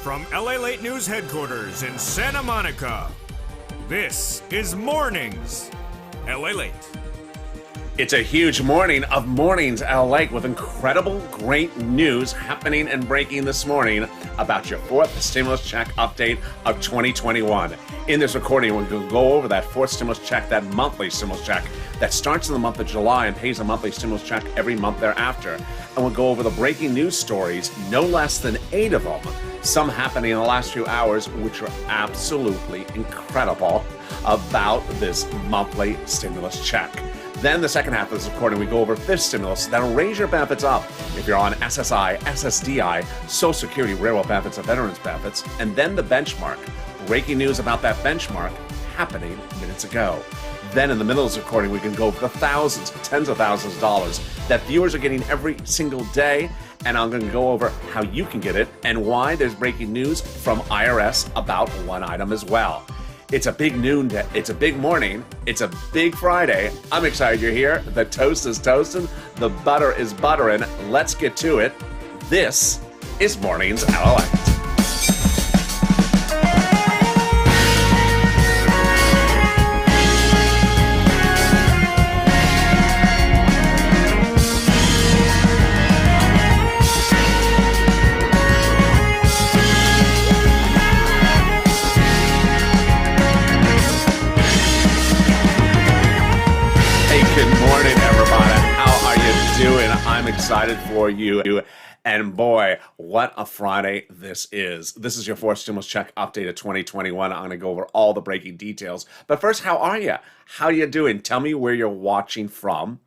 From LALATE News headquarters in Santa Monica, this is Mornings LALATE. It's a huge morning of Mornings LALATE with incredible, great news happening and breaking this morning about your fourth stimulus check update of 2021. In this recording, we're going to go over that fourth stimulus check, that monthly stimulus check that starts in the month of July and pays a monthly stimulus check every month thereafter. And we'll go over the breaking news stories, no less than 8 of them, some happening in the last few hours, which are absolutely incredible about this monthly stimulus check. Then the second half of this recording, we go over fifth stimulus that'll raise your benefits up if you're on SSI, SSDI, Social Security, railroad benefits, and veterans benefits. And then the benchmark, breaking news about that benchmark happening minutes ago. Then in the middle of this recording, we can go over the thousands, tens of thousands of dollars that viewers are getting every single day. And I'm going to go over how you can get it and why there's breaking news from IRS about one item as well. It's a big noon day. It's a big morning. It's a big Friday. I'm excited you're here. The toast is toasting. The butter is buttering. Let's get to it. This is Mornings LALATE. I'm excited for you. And boy, what a Friday this is. This is your fourth stimulus check update of 2021. I'm going to go over all the breaking details. But first, how are you? How you doing? Tell me where you're watching from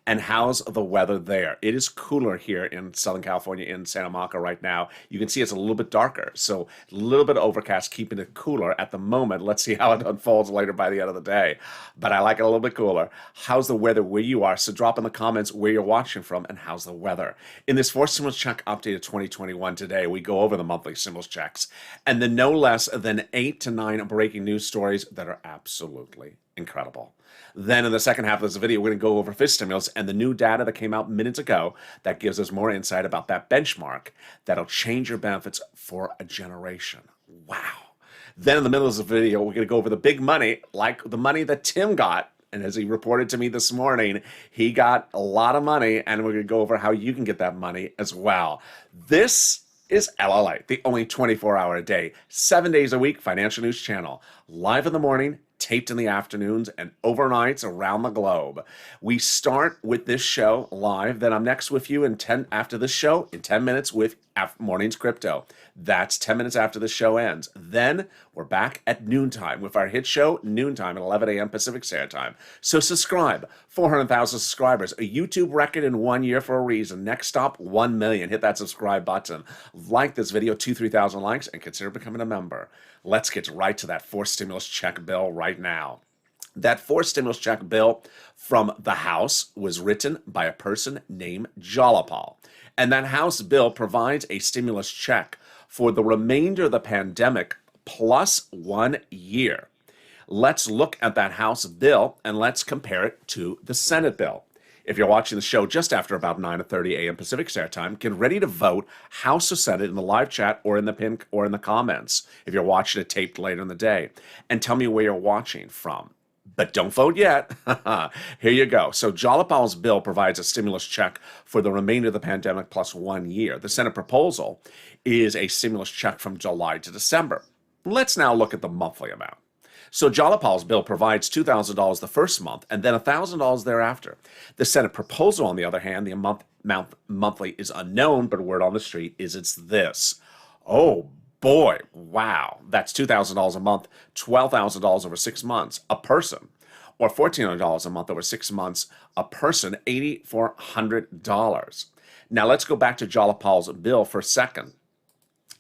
and how's the weather there. It is cooler here in Southern California in Santa Monica right now. You can see it's a little bit darker, so a little bit overcast, keeping it cooler at the moment. Let's see how it unfolds later by the end of the day. But I like it a little bit cooler. How's the weather where you are? So drop in the comments where you're watching from and how's the weather. In this fourth stimulus check update of 2021 today, we go over the monthly stimulus checks and the no less than 8 to 9 breaking news stories that are absolutely incredible. Then in the second half of this video, we're going to go over fifth stimulus and the new data that came out minutes ago that gives us more insight about that benchmark that'll change your benefits for a generation. Wow. Then in the middle of the video, we're going to go over the big money, like the money that Tim got. And as he reported to me this morning, he got a lot of money, and we're going to go over how you can get that money as well. This is LALATE, the only 24-hour a day, 7 days a week financial news channel, live in the morning, taped in the afternoons, and overnights around the globe. We start with this show live, then I'm next with you after this show in 10 minutes with Mornings Crypto. That's 10 minutes after the show ends. Then we're back at noontime with our hit show, noontime at 11 a.m. Pacific Standard Time. So subscribe. 400,000 subscribers, a YouTube record in 1 year for a reason. Next stop, 1 million. Hit that subscribe button. Like this video, 3,000 likes, and consider becoming a member. Let's get right to that fourth stimulus check bill right now. That fourth stimulus check bill from the House was written by a person named Jalapal. And that House bill provides a stimulus check for the remainder of the pandemic plus 1 year. Let's look at that House bill and let's compare it to the Senate bill. If you're watching the show just after about 9:30 a.m. Pacific Standard Time, get ready to vote House or Senate in the live chat or in the pin or in the comments if you're watching it taped later in the day. And tell me where you're watching from. But don't vote yet. Here you go. So Jalapal's bill provides a stimulus check for the remainder of the pandemic plus 1 year. The Senate proposal is a stimulus check from July to December. Let's now look at the monthly amount. So Jalapal's bill provides $2,000 the first month and then $1,000 thereafter. The Senate proposal, on the other hand, the amount monthly is unknown, but word on the street is it's this. Oh boy, wow. That's $2,000 a month, $12,000 over 6 months, a person. Or $1,400 a month over 6 months, a person, $8,400. Now let's go back to Jalapal's bill for a second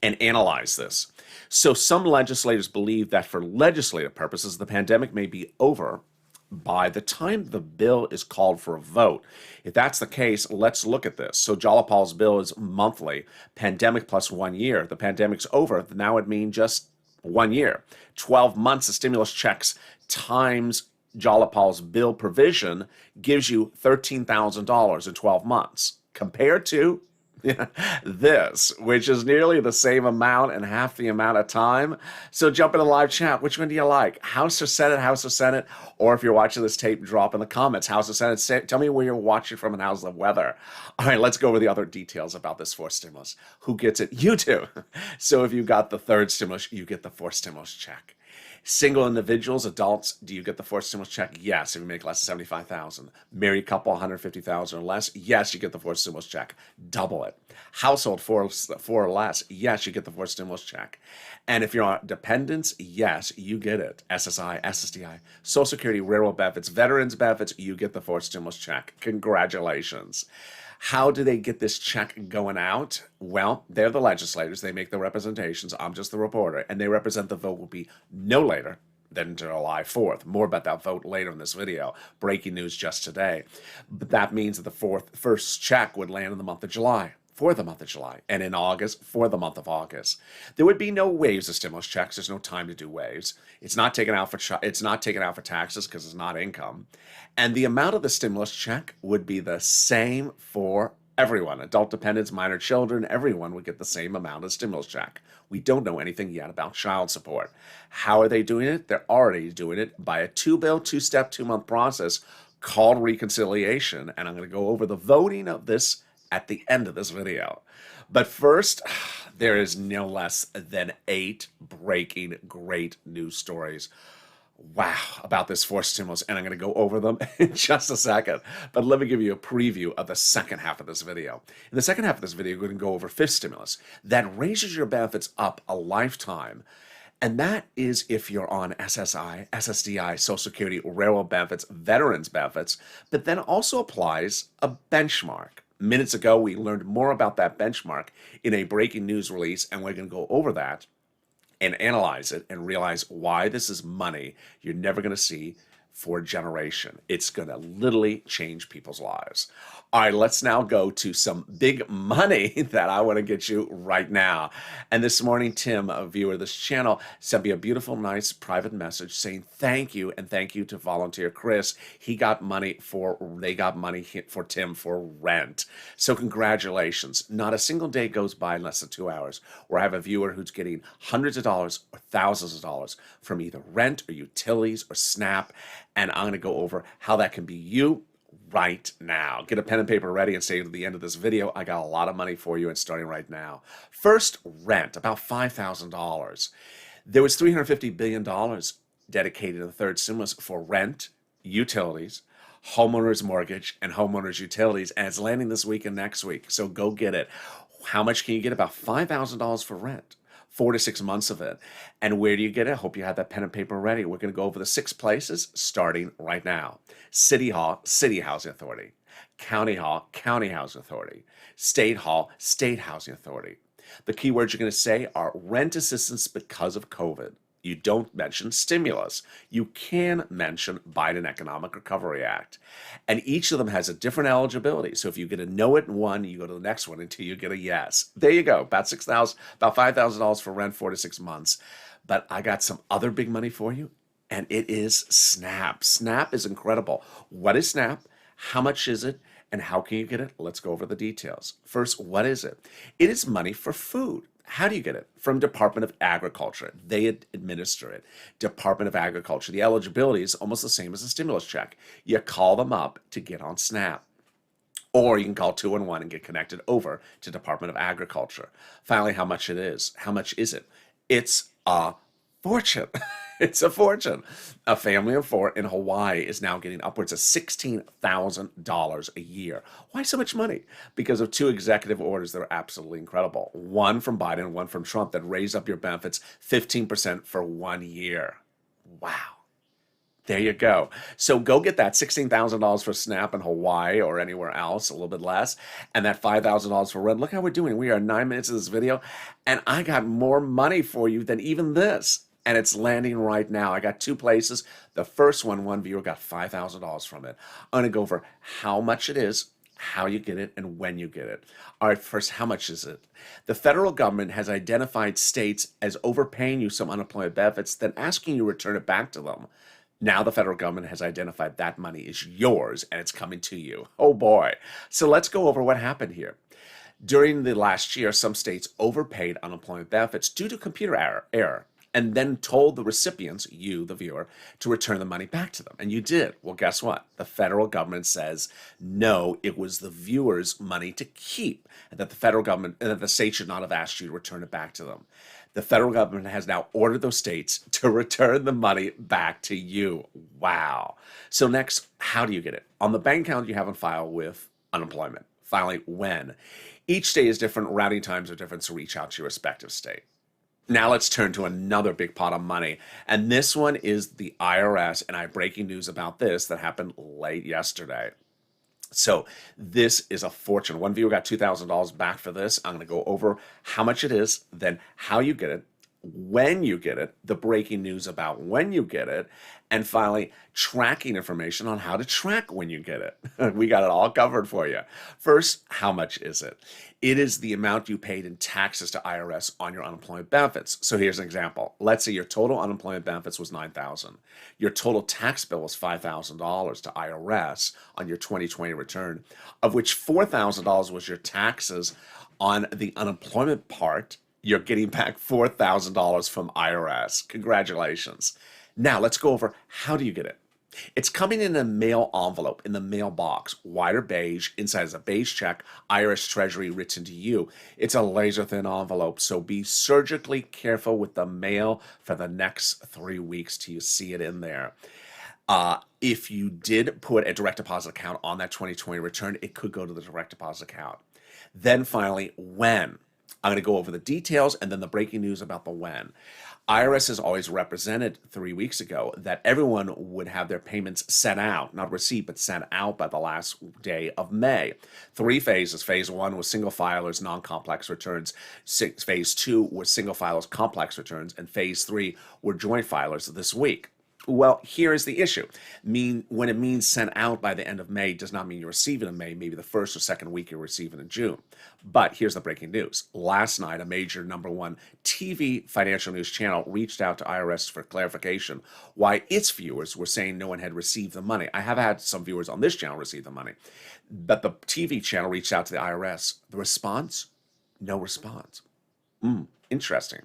and analyze this. So some legislators believe that for legislative purposes, the pandemic may be over by the time the bill is called for a vote. If that's the case, let's look at this. So Jalapal's bill is monthly, pandemic plus 1 year. The pandemic's over. Now it means just 1 year. 12 months of stimulus checks times Jalapal's bill provision gives you $13,000 in 12 months compared to this, which is nearly the same amount and half the amount of time. So jump in the live chat. Which one do you like? House or Senate? House or Senate? Or if you're watching this tape, drop in the comments. House or Senate? Tell me where you're watching from and how's the weather. All right, let's go over the other details about this fourth stimulus. Who gets it? You do. So if you got the third stimulus, you get the fourth stimulus check. Single individuals, adults, do you get the fourth stimulus check? Yes, if you make less than $75,000. Married couple, $150,000 or less? Yes, you get the fourth stimulus check. Double it. Household, four or less? Yes, you get the fourth stimulus check. And if you're on dependents, yes, you get it. SSI, SSDI, Social Security, railroad benefits, veterans benefits, you get the fourth stimulus check. Congratulations. How do they get this check going out? Well, they're the legislators. They make the representations. I'm just the reporter. And they represent the vote will be no later than July 4th. More about that vote later in this video. Breaking news just today. But that means that the first check would land in the month of July. For the month of July, and in August for the month of August. There would be no waves of stimulus checks. There's no time to do waves. It's not taken out for taxes because it's not income, and the amount of the stimulus check would be the same for everyone. Adult dependents, minor children, everyone would get the same amount of stimulus check. We don't know anything yet about child support. How are they doing it? They're already doing it by a two-step, 2-month process called reconciliation, and I'm going to go over the voting of this at the end of this video. But first, there is no less than 8 breaking great news stories. Wow, about this fourth stimulus, and I'm going to go over them in just a second. But let me give you a preview of the second half of this video. In the second half of this video, we're going to go over fifth stimulus that raises your benefits up a lifetime. And that is if you're on SSI, SSDI, Social Security, railroad benefits, veterans benefits, but then also applies a benchmark. Minutes ago, we learned more about that benchmark in a breaking news release, and we're going to go over that and analyze it and realize why this is money you're never going to see for a generation. It's going to literally change people's lives. All right, let's now go to some big money that I want to get you right now. And this morning, Tim, a viewer of this channel, sent me a beautiful, nice private message saying thank you, and thank you to volunteer Chris. They got money for Tim for rent. So congratulations. Not a single day goes by in less than 2 hours where I have a viewer who's getting hundreds of dollars or thousands of dollars from either rent or utilities or SNAP. And I'm going to go over how that can be you right now. Get a pen and paper ready and stay to the end of this video. I got a lot of money for you and starting right now. First, rent, about $5,000. There was $350 billion dedicated to the third stimulus for rent, utilities, homeowners mortgage, and homeowners utilities, and it's landing this week and next week. So go get it. How much can you get? About $5,000 for rent. 4 to 6 months of it. And where do you get it? I hope you have that pen and paper ready. We're going to go over the 6 places starting right now. City Hall, City Housing Authority. County Hall, County Housing Authority. State Hall, State Housing Authority. The key words you're going to say are rent assistance because of COVID. You don't mention stimulus. You can mention Biden Economic Recovery Act. And each of them has a different eligibility. So if you get a no at one, you go to the next one until you get a yes. There you go. About $5,000 for rent, 4 to 6 months. But I got some other big money for you, and it is SNAP. SNAP is incredible. What is SNAP? How much is it? And how can you get it? Let's go over the details. First, what is it? It is money for food. How do you get it? From Department of Agriculture. They administer it. Department of Agriculture. The eligibility is almost the same as a stimulus check. You call them up to get on SNAP. Or you can call 211 and get connected over to Department of Agriculture. Finally, how much it is. How much is it? It's a fortune. It's a fortune. A family of 4 in Hawaii is now getting upwards of $16,000 a year. Why so much money? Because of 2 executive orders that are absolutely incredible. One from Biden, one from Trump that raised up your benefits 15% for 1 year. Wow. There you go. So go get that $16,000 for SNAP in Hawaii or anywhere else, a little bit less, and that $5,000 for rent. Look how we're doing. We are 9 minutes of this video, and I got more money for you than even this. And it's landing right now. I got 2 places. The first one viewer got $5,000 from it. I'm going to go over how much it is, how you get it, and when you get it. All right, first, how much is it? The federal government has identified states as overpaying you some unemployment benefits, then asking you to return it back to them. Now the federal government has identified that money is yours, and it's coming to you. Oh, boy. So let's go over what happened here. During the last year, some states overpaid unemployment benefits due to computer error and then told the recipients, you, the viewer, to return the money back to them. And you did. Well, guess what? The federal government says, no, it was the viewer's money to keep, and that the federal government and that the state should not have asked you to return it back to them. The federal government has now ordered those states to return the money back to you. Wow. So next, how do you get it? On the bank account you have on file with unemployment. Filing when? Each state is different, routing times are different, so reach out to your respective state. Now let's turn to another big pot of money, and this one is the IRS, and I have breaking news about this that happened late yesterday. So this is a fortune. One viewer got $2,000 back for this. I'm going to go over how much it is, then how you get it, when you get it, the breaking news about when you get it, and finally, tracking information on how to track when you get it. We got it all covered for you. First, how much is it? It is the amount you paid in taxes to IRS on your unemployment benefits. So here's an example. Let's say your total unemployment benefits was $9,000. Your total tax bill was $5,000 to IRS on your 2020 return, of which $4,000 was your taxes on the unemployment part. You're getting back $4,000 from IRS. Congratulations. Now let's go over how do you get it. It's coming in a mail envelope in the mailbox, white or beige. Inside is a beige check, IRS Treasury written to you. It's a laser thin envelope, so be surgically careful with the mail for the next 3 weeks till you see it in there. If you did put a direct deposit account on that 2020 return, it could go to the direct deposit account. Then finally, when? I'm going to go over the details and then the breaking news about the when. IRS has always represented 3 weeks ago that everyone would have their payments sent out, not received, but sent out by the last day of May. 3 phases. Phase 1 was single filers, non-complex returns. Phase 2 was single filers, complex returns. And Phase 3 were joint filers this week. Well, here is the issue. When it means sent out by the end of May does not mean you receive it in May, maybe the first or second week you receive it in June. But here's the breaking news. Last night, a major #1 TV financial news channel reached out to IRS for clarification why its viewers were saying no one had received the money. I have had some viewers on this channel receive the money, but the TV channel reached out to the IRS. The response? No response. Interesting.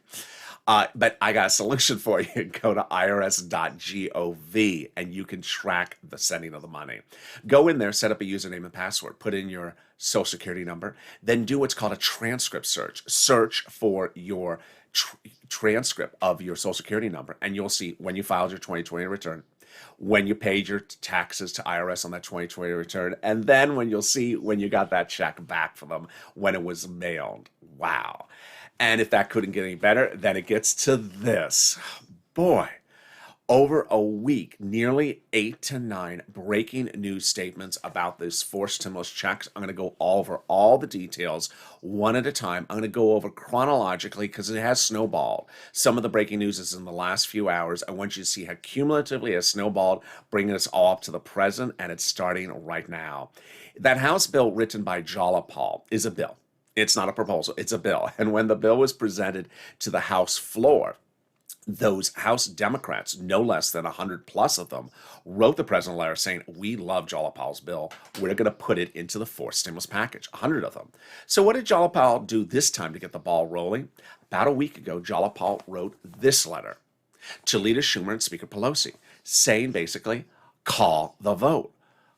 But I got a solution for you. Go to irs.gov and you can track the sending of the money. Go in there, set up a username and password, put in your social security number, then do what's called a transcript search. Search for your transcript of your social security number, and you'll see when you filed your 2020 return, when you paid your taxes to IRS on that 2020 return, and then when you'll see when you got that check back from them when it was mailed. Wow. And if that couldn't get any better, then it gets to this. Boy, over a week, nearly 8 to 9 breaking news statements about this forced stimulus checks. I'm going to go over all the details one at a time. I'm going to go over chronologically because it has snowballed. Some of the breaking news is in the last few hours. I want you to see how cumulatively it has snowballed, bringing us all up to the present, and it's starting right now. That House bill written by Jalapal is a bill. It's not a proposal, it's a bill. And when the bill was presented to the House floor, those House Democrats, no less than 100 plus of them, wrote the president a letter saying, we love Jalapal's bill. We're going to put it into the forced stimulus package, 100 of them. So what did Jalapal do this time to get the ball rolling? About a week ago, Jalapal wrote this letter to Leader Schumer and Speaker Pelosi, saying basically, call the vote.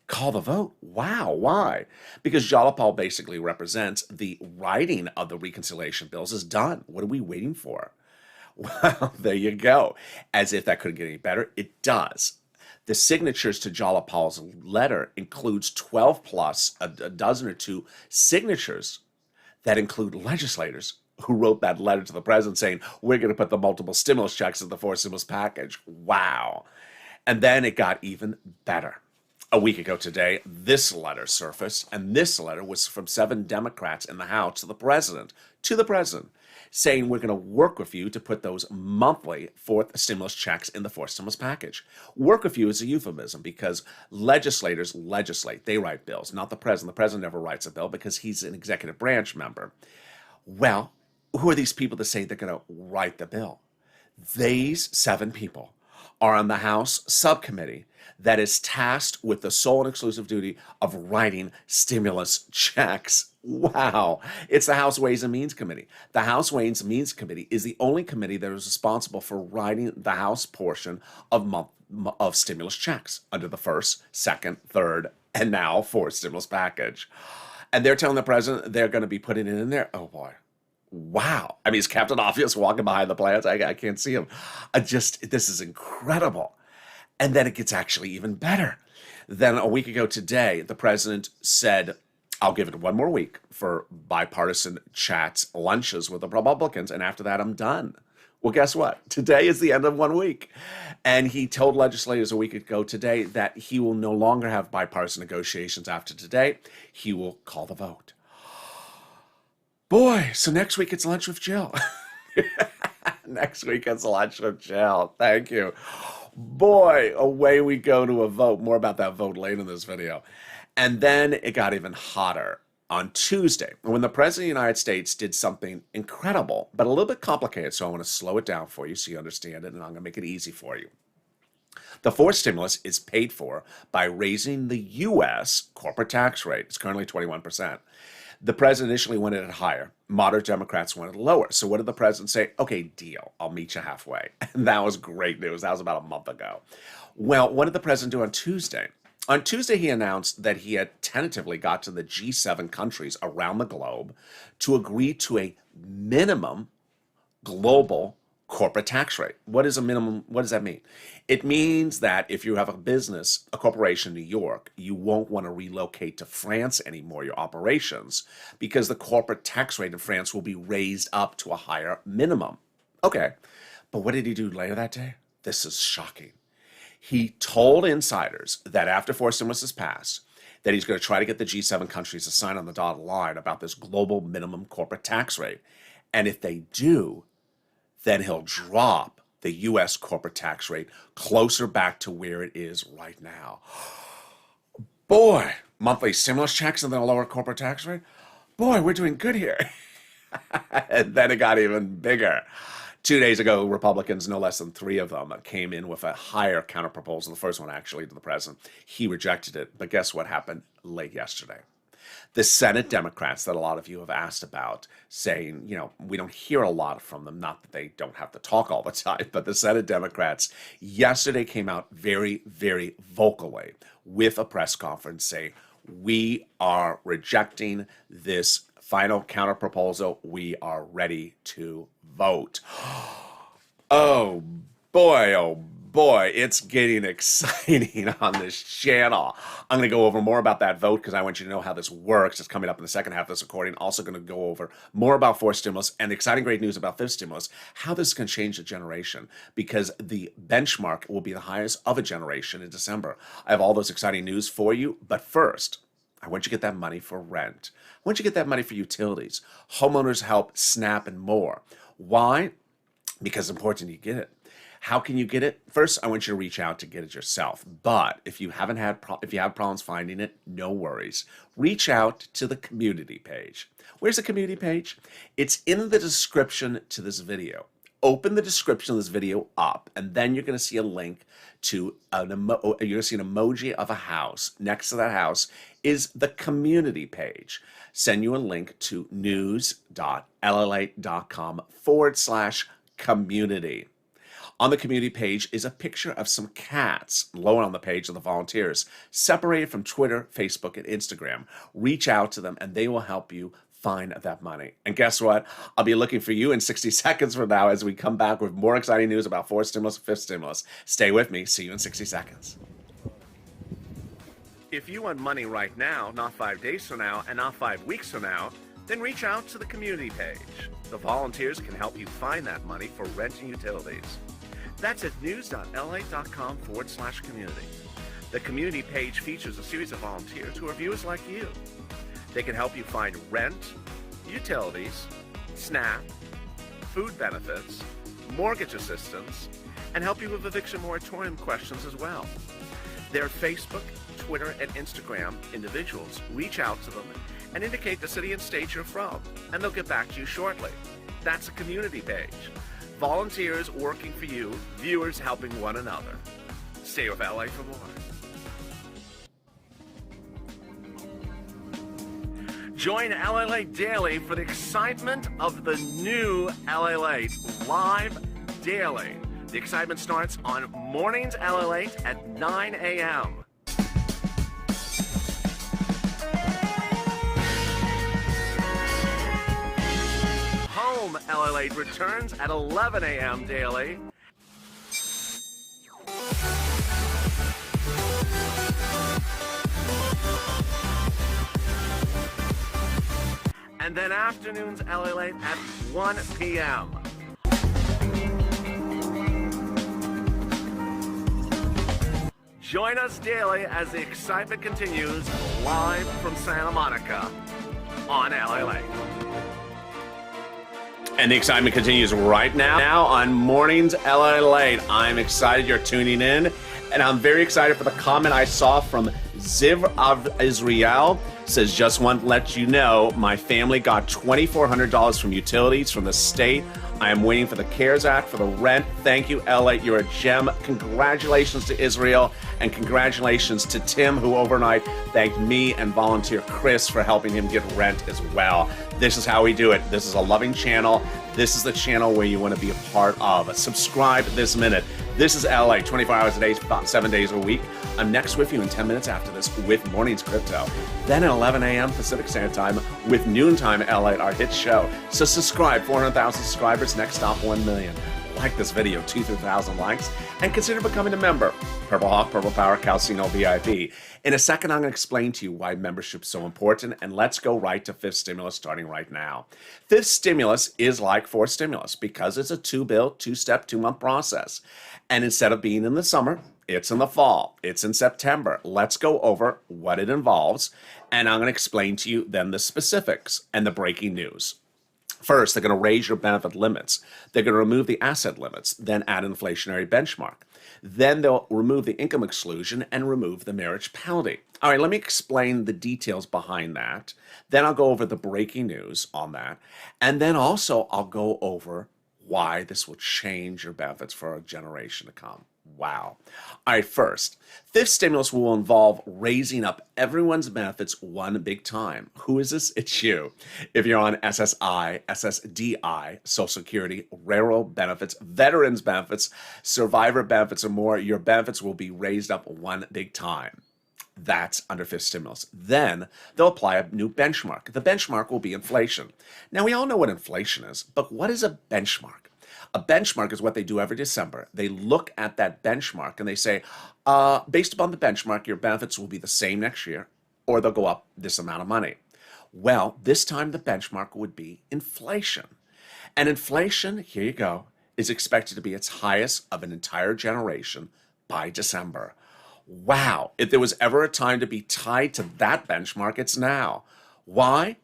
Call the vote. Wow. Why? Because Jalapal basically represents the writing of the reconciliation bills is done. What are we waiting for? Well, there you go. As if that couldn't get any better, it does. The signatures to Jalapal's letter includes 12 plus a dozen or two signatures that include legislators who wrote that letter to the president saying, we're going to put the multiple stimulus checks in the forced stimulus package. Wow. And then it got even better. A week ago today, this letter surfaced, and this letter was from 7 Democrats in the House to the president, saying we're going to work with you to put those monthly fourth stimulus checks in the fourth stimulus package. Work with you is a euphemism because legislators legislate. They write bills, not the president. The president never writes a bill because he's an executive branch member. Well, who are these people that say they're going to write the bill? These 7 people are on the House subcommittee that is tasked with the sole and exclusive duty of writing stimulus checks. Wow. It's the House Ways and Means Committee. The House Ways and Means Committee is the only committee that is responsible for writing the House portion of stimulus checks under the first, second, third, and now fourth stimulus package. And they're telling the president they're going to be putting it in there. Oh, boy. Wow. I mean, is Captain Obvious walking behind the plants? I can't see him. This is incredible. And then it gets actually even better. Then a week ago today, the president said, I'll give it one more week for bipartisan chats, lunches with the Republicans, and after that, I'm done. Well, guess what? Today is the end of 1 week. And he told legislators a week ago today that he will no longer have bipartisan negotiations after today. He will call the vote. Boy, so next week it's lunch with Jill. Next week it's lunch with Jill. Thank you. Boy, away we go to a vote. More about that vote later in this video. And then it got even hotter on Tuesday, when the President of the United States did something incredible, but a little bit complicated, so I want to slow it down for you so you understand it, and I'm going to make it easy for you. The fourth stimulus is paid for by raising the U.S. corporate tax rate. It's currently 21%. The president initially wanted it higher. Moderate Democrats wanted it lower. So what did the president say? Okay, deal. I'll meet you halfway. And that was great news. That was about a month ago. Well, what did the president do on Tuesday? On Tuesday, he announced that he had tentatively got to the G7 countries around the globe to agree to a minimum global corporate tax rate. What is a minimum? What does that mean? It means that if you have a business, a corporation in New York, you won't want to relocate to France anymore, your operations, because the corporate tax rate in France will be raised up to a higher minimum. Okay, but what did he do later that day? This is shocking. He told insiders that after four stimuluses passed, that he's going to try to get the G7 countries to sign on the dotted line about this global minimum corporate tax rate. And if they do, then he'll drop the U.S. corporate tax rate closer back to where it is right now. Boy, monthly stimulus checks and then a lower corporate tax rate. Boy, we're doing good here. And then it got even bigger. 2 days ago, Republicans, no less than three of them, came in with a higher counterproposal. The first one, actually, to the president. He rejected it. But guess what happened late yesterday? The Senate Democrats that a lot of you have asked about, saying, you know, we don't hear a lot from them, not that they don't have to talk all the time, but the Senate Democrats yesterday came out very, very vocally with a press conference saying, we are rejecting this final counterproposal. We are ready to vote. Oh boy, it's getting exciting on this channel. I'm going to go over more about that vote because I want you to know how this works. It's coming up in the second half of this recording. Also going to go over more about fourth stimulus and the exciting great news about fifth stimulus, how this can change a generation because the benchmark will be the highest of a generation in December. I have all those exciting news for you, but first, I want you to get that money for rent. I want you to get that money for utilities, homeowners help, SNAP, and more. Why? Because it's important you get it. How can you get it? First, I want you to reach out to get it yourself. But if you have problems finding it, no worries. Reach out to the community page. Where's the community page? It's in the description to this video. Open the description of this video up, and then you're going to see a link to you're going to see an emoji of a house. Next to that house is the community page. Send you a link to news.lalate.com/community. On the community page is a picture of some cats. Lower on the page are the volunteers, separated from Twitter, Facebook, and Instagram. Reach out to them, and they will help you find that money. And guess what? I'll be looking for you in 60 seconds from now as we come back with more exciting news about fourth stimulus and fifth stimulus. Stay with me. See you in 60 seconds. If you want money right now, not 5 days from now, and not 5 weeks from now, then reach out to the community page. The volunteers can help you find that money for rent and utilities. That's at news.lalate.com/community. The community page features a series of volunteers who are viewers like you. They can help you find rent, utilities, SNAP, food benefits, mortgage assistance, and help you with eviction moratorium questions as well. Their Facebook, Twitter, and Instagram individuals. Reach out to them and indicate the city and state you're from, and they'll get back to you shortly. That's a community page. volunteers working for you, viewers helping one another. Stay with LA for more. Join LALATE Daily for the excitement of the new LALATE live daily. The excitement starts on Mornings LALATE at 9 a.m. Home LALATE returns at 11 a.m. daily. And then afternoons LALATE at 1 p.m. Join us daily as the excitement continues live from Santa Monica on LALATE. And the excitement continues right now on Mornings LALATE. I'm excited you're tuning in, and I'm very excited for the comment I saw from Ziv of Israel. Says, just want to let you know, my family got $2,400 from utilities from the state. I am waiting for the CARES Act for the rent. Thank you, LA. You're a gem. Congratulations to Israel, and congratulations to Tim, who overnight thanked me and volunteer Chris for helping him get rent as well. This is how we do it. This is a loving channel. This is the channel where you want to be a part of. Subscribe this minute. This is LA, 24 hours a day, 7 days a week. I'm next with you in 10 minutes after this with Mornings Crypto. Then at 11 a.m. Pacific Standard Time with Noontime LA, our hit show. So subscribe, 400,000 subscribers, next stop 1 million. Like this video, 2,000 likes, and consider becoming a member. Purple Hawk, Purple Power, Calcino VIP. In a second, I'm going to explain to you why membership's so important, and let's go right to fifth stimulus starting right now. Fifth stimulus is like fourth stimulus because it's a two-step, 2-month process. And instead of being in the summer, it's in the fall. It's in September. Let's go over what it involves, and I'm going to explain to you then the specifics and the breaking news. First, they're going to raise your benefit limits. They're going to remove the asset limits, then add inflationary benchmark. Then they'll remove the income exclusion and remove the marriage penalty. All right, let me explain the details behind that. Then I'll go over the breaking news on that. And then also I'll go over why this will change your benefits for a generation to come. Wow. All right, first, fifth stimulus will involve raising up everyone's benefits one big time. Who is this? It's you. If you're on SSI, SSDI, Social Security, railroad benefits, veterans benefits, survivor benefits, or more, your benefits will be raised up one big time. That's under fifth stimulus. Then they'll apply a new benchmark. The benchmark will be inflation. Now, we all know what inflation is, but what is a benchmark? A benchmark is what they do every December. They look at that benchmark and they say, based upon the benchmark, your benefits will be the same next year, or they'll go up this amount of money. Well, this time the benchmark would be inflation. And inflation, here you go, is expected to be its highest of an entire generation by December. Wow, if there was ever a time to be tied to that benchmark, it's now. Why?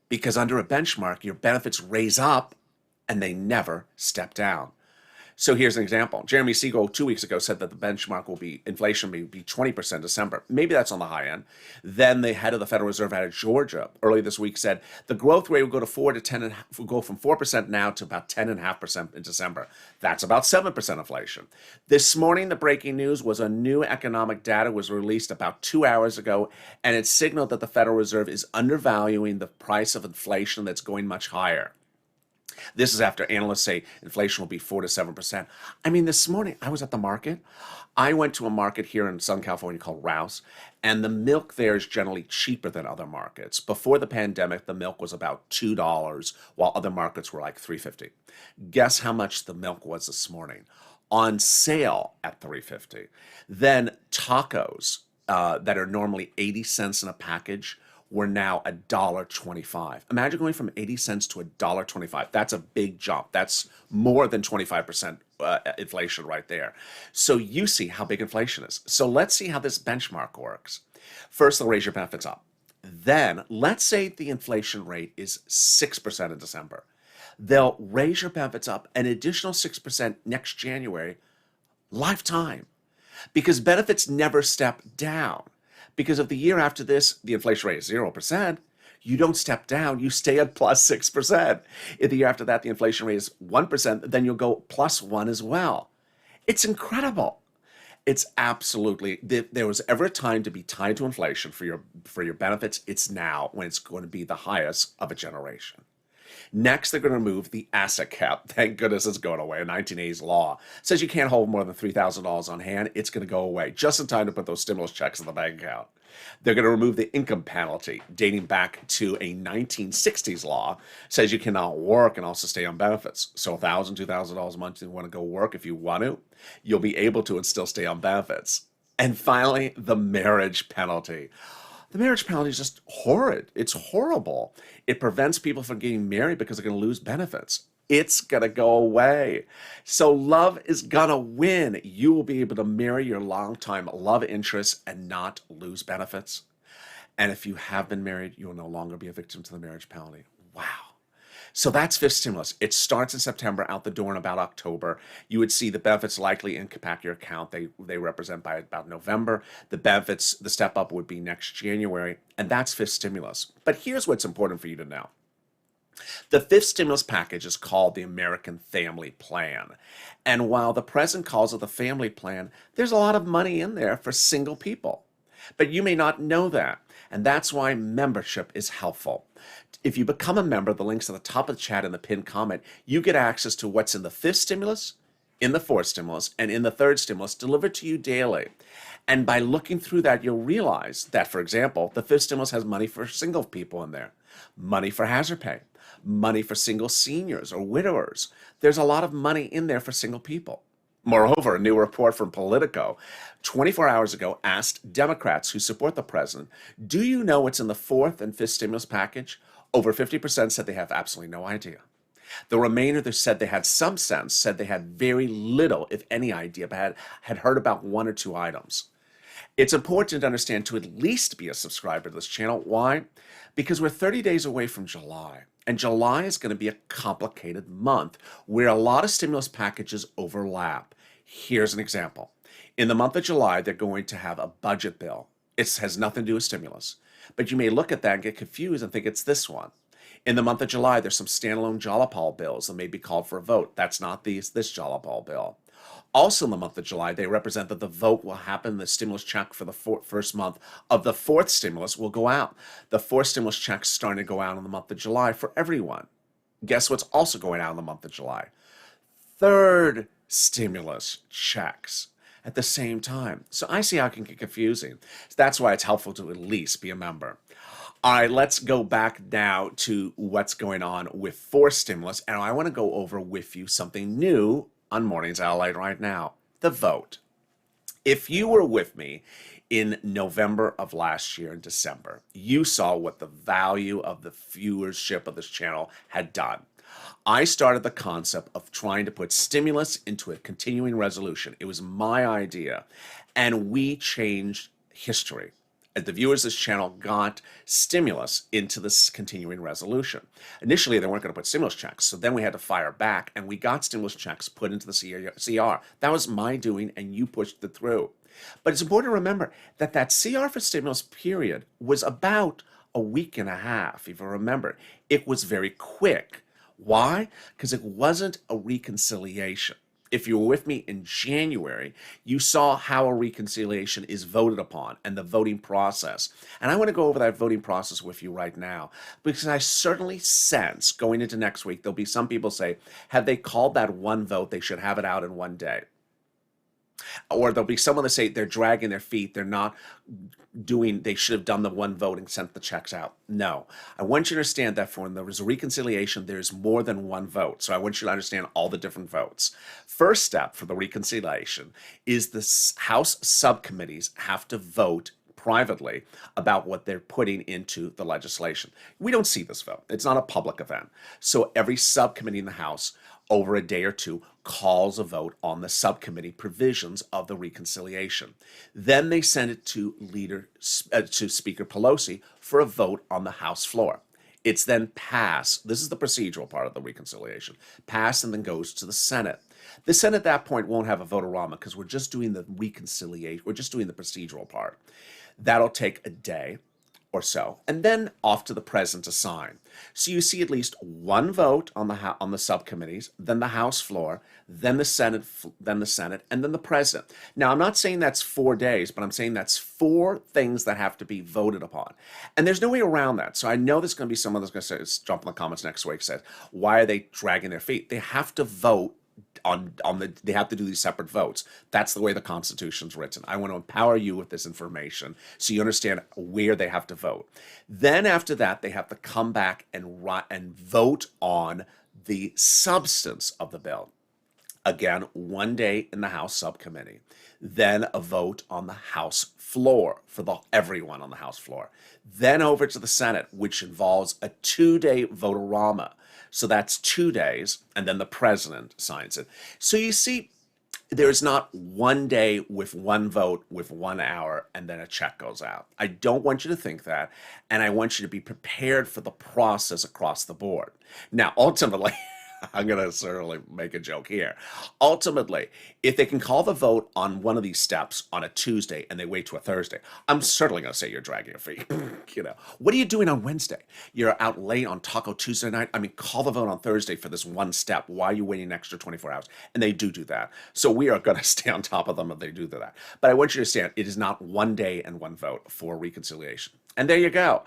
Because under a benchmark, your benefits raise up and they never step down. So here's an example. Jeremy Siegel 2 weeks ago said that the benchmark will be, inflation will be 20% December. Maybe that's on the high end. Then the head of the Federal Reserve out of Georgia early this week said the growth rate will go to 4 to 10 and will go from 4% now to about 10.5% in December. That's about 7% inflation. This morning, the breaking news was a new economic data was released about 2 hours ago, and it signaled that the Federal Reserve is undervaluing the price of inflation that's going much higher. This is after analysts say inflation will be 4 to 7%. I mean, this morning I was at the market. I went to a market here in Southern California called Rouse, and the milk there is generally cheaper than other markets. Before the pandemic, the milk was about $2, while other markets were like $3.50. Guess how much the milk was this morning? On sale at $3.50. Then tacos that are normally 80 cents in a package were now $1.25. Imagine going from 80 cents to $1.25. That's a big jump. That's more than 25% inflation right there. So you see how big inflation is. So let's see how this benchmark works. First, they'll raise your benefits up. Then, let's say the inflation rate is 6% in December. They'll raise your benefits up an additional 6% next January, lifetime, because benefits never step down. Because if the year after this, the inflation rate is 0%, You don't step down, you stay at plus 6%. If the year after that the inflation rate is 1%, then you'll go plus 1 as well. It's incredible. It's absolutely, there was ever a time to be tied to inflation for your benefits, it's now, when it's going to be the highest of a generation. Next, they're going to remove the asset cap. Thank goodness it's going away. A 1980s law says you can't hold more than $3,000 on hand. It's going to go away just in time to put those stimulus checks in the bank account. They're going to remove the income penalty, dating back to a 1960s law, says you cannot work and also stay on benefits. So $1,000, $2,000 a month, you want to go work if you want to, you'll be able to and still stay on benefits. And finally, the marriage penalty. The marriage penalty is just horrid. It's horrible. It prevents people from getting married because they're going to lose benefits. It's going to go away. So love is going to win. You will be able to marry your longtime love interest and not lose benefits. And if you have been married, you will no longer be a victim to the marriage penalty. Wow. So that's fifth stimulus. It starts in September, out the door in about October. You would see the benefits likely impact your account. They represent by about November. The benefits, the step up would be next January, and that's fifth stimulus. But here's what's important for you to know. The fifth stimulus package is called the American Family Plan. And while the president calls it the family plan, there's a lot of money in there for single people. But you may not know that. And that's why membership is helpful. If you become a member, the link's at the top of the chat and the pinned comment, you get access to what's in the fifth stimulus, in the fourth stimulus, and in the third stimulus delivered to you daily. And by looking through that, you'll realize that, for example, the fifth stimulus has money for single people in there, money for hazard pay, money for single seniors or widowers. There's a lot of money in there for single people. Moreover, a new report from Politico 24 hours ago asked Democrats who support the president, do you know what's in the fourth and fifth stimulus package? Over 50% said they have absolutely no idea. The remainder that said they had some sense said they had very little, if any, idea, but had heard about one or two items. It's important to understand to at least be a subscriber to this channel. Why? Because we're 30 days away from July. And July is going to be a complicated month where a lot of stimulus packages overlap. Here's an example. In the month of July, they're going to have a budget bill. It has nothing to do with stimulus. But you may look at that and get confused and think it's this one. In the month of July, there's some standalone Jalopal bills that may be called for a vote. That's not this Jalopal bill. Also in the month of July, they represent that the vote will happen. The stimulus check for the first month of the fourth stimulus will go out. The fourth stimulus check's starting to go out in the month of July for everyone. Guess what's also going out in the month of July? Third stimulus checks at the same time. So I see how it can get confusing. So that's why it's helpful to at least be a member. All right, let's go back now to what's going on with fourth stimulus. And I want to go over with you something new on Mornings at LALATE right now, the vote. If you were with me in November of last year, in December, you saw what the value of the viewership of this channel had done. I started the concept of trying to put stimulus into a continuing resolution. It was my idea, and we changed history. The viewers of this channel got stimulus into this continuing resolution. Initially, they weren't going to put stimulus checks, so then we had to fire back, and we got stimulus checks put into the CR. That was my doing, and you pushed it through. But it's important to remember that that CR for stimulus period was about a week and a half, if you remember. It was very quick. Why? Because it wasn't a reconciliation. If you were with me in January, you saw how a reconciliation is voted upon and the voting process. And I want to go over that voting process with you right now, because I certainly sense going into next week, there'll be some people say, had they called that one vote, they should have it out in one day. Or there'll be someone that say they're dragging their feet, they're not doing, they should have done the one vote and sent the checks out. No, I want you to understand that when there is a reconciliation, there's more than one vote. So I want you to understand all the different votes. First step for the reconciliation is the House subcommittees have to vote privately about what they're putting into the legislation. We don't see this vote. It's not a public event. So every subcommittee in the House over a day or two calls a vote on the subcommittee provisions of the reconciliation. Then they send it to Speaker Pelosi for a vote on the House floor. It's then passed. This is the procedural part of the reconciliation. Passed and then goes to the Senate. The Senate at that point won't have a vote-a-rama because we're just doing the reconciliation. We're just doing the procedural part. That'll take a day. or so, and then off to the president to sign. So you see at least one vote on the subcommittees, then the House floor, then the Senate, and then the president. Now, I'm not saying that's 4 days, but I'm saying that's 4 things that have to be voted upon, and there's no way around that. So I know there's going to be someone that's going to say, jump in the comments next week, says, why are they dragging their feet? They have to vote they have to do these separate votes. That's the way the Constitution's written. I want to empower you with this information so you understand where they have to vote. Then after that, they have to come back and vote on the substance of the bill. Again, 1 day in the House subcommittee, then a vote on the House floor for everyone on the House floor, then over to the Senate, which involves a 2-day vote-a-rama. So that's 2 days, and then the president signs it. So you see, there's not 1 day with 1 vote with 1 hour and then a check goes out. I don't want you to think that, and I want you to be prepared for the process across the board. Now, ultimately, I'm going to certainly make a joke here. Ultimately, if they can call the vote on one of these steps on a Tuesday and they wait to a Thursday, I'm certainly going to say you're dragging your feet. What are you doing on Wednesday? You're out late on Taco Tuesday night. I mean, call the vote on Thursday for this one step. Why are you waiting an extra 24 hours? And they do that. So we are going to stay on top of them if they do that. But I want you to understand, it is not 1 day and 1 vote for reconciliation. And there you go.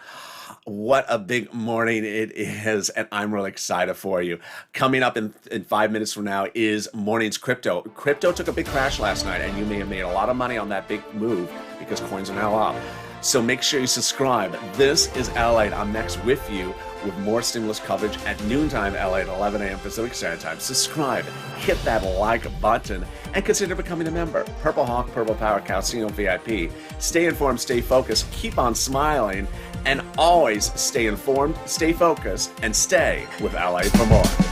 What a big morning it is, and I'm really excited for you. Coming up in 5 minutes from now is morning's crypto. Crypto took a big crash last night, and you may have made a lot of money on that big move because coins are now up. So make sure you subscribe. This is LALATE. I'm next with you with more stimulus coverage at noontime LA at 11 a.m. Pacific Standard Time. Subscribe, hit that like button, and consider becoming a member. Purple Hawk, Purple Power, Calcino VIP. Stay informed, stay focused, keep on smiling, and always stay informed, stay focused, and stay with LA for more.